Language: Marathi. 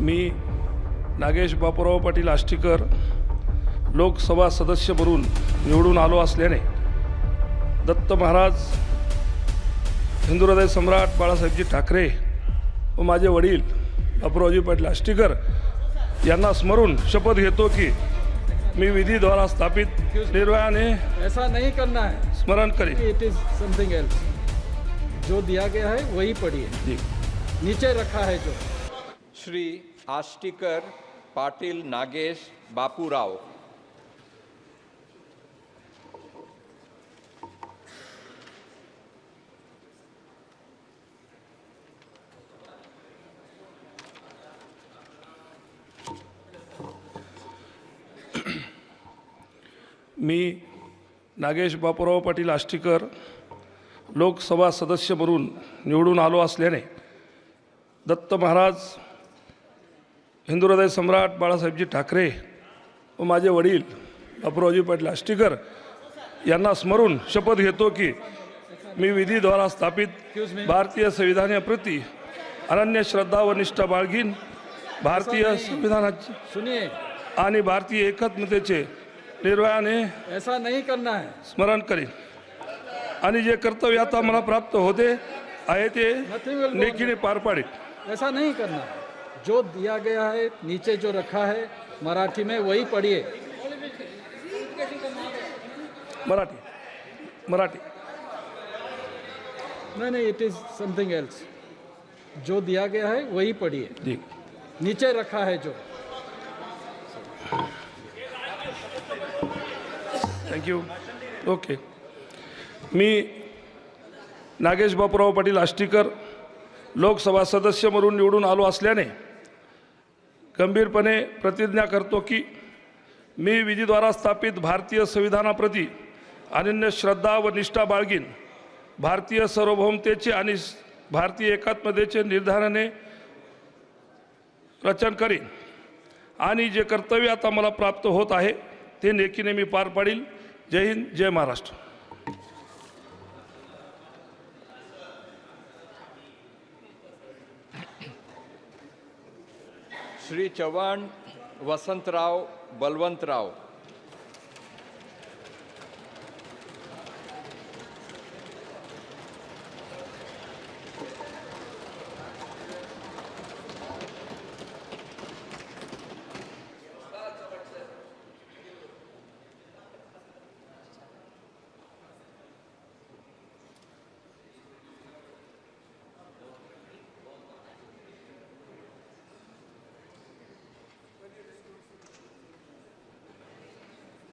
मी नागेश बापूराव पाटील आष्टीकर लोकसभा सदस्य म्हणून निवडून आलो असल्याने दत्त महाराज, हिंदू हृदय सम्राट बाळासाहेबजी ठाकरे व माझे वडील बापूरावजी पाटील आष्टीकर यांना स्मरून शपथ घेतो की मी विधि द्वारा स्थापित निर्भयाने ऐसा नहीं करना है, स्मरण करें। It is something else. जो दिया गया है वही पढ़िए, जी। नीचे रखा है जो। श्री आष्टीकर पाटील नागेश बापूराव। मी नागेश बापूराव पाटील आष्टीकर लोकसभा सदस्य म्हणून निवडून आलो असल्याने दत्त महाराज, हिंदू हृदय सम्राट बाळासाहेबजी ठाकरे व माझे वडील बापूरावजी पाटील आष्टीकर यांना स्मरून शपथ घेतो की मी विधि द्वारा स्थापित भारतीय संविधानाप्रती अनन्य श्रद्धा व निष्ठा बाळगीन, भारतीय संविधानाचे सुनिए, आणि भारतीय एकात्मतेचे निर्भयाने ऐसा नहीं करना है, स्मरण करेन आणि जे कर्तव्य आता मला प्राप्त होते आहे ते नेकीने पार पाडेन। ऐसा नहीं करना है। जो दिया गया है नीचे जो रखा है मराठी में वही पढ़िए। मराठी मराठी नहीं, इट इज समथिंग एल्स। जो दिया गया है वही पढ़िए, जी। नीचे रखा है जो। थँक्यू। ओके। मी नागेश बापूराव पाटील आष्टीकर लोकसभा सदस्य म्हणून निवडून आलो असल्याने गंभीरपणे प्रतिज्ञा करतो की मी विधीद्वारा स्थापित भारतीय संविधानाप्रती अनन्य श्रद्धा व निष्ठा बाळगीन, भारतीय सार्वभौमतेचे आणि भारतीय एकात्मतेचे निर्धाराने रचन करीन आणि जे कर्तव्य आता मला प्राप्त होत आहे ते नेकीने मी पार पाडील। जय हिंद, जय महाराष्ट्र। श्री चव्हाण वसंतराव बलवंतराव।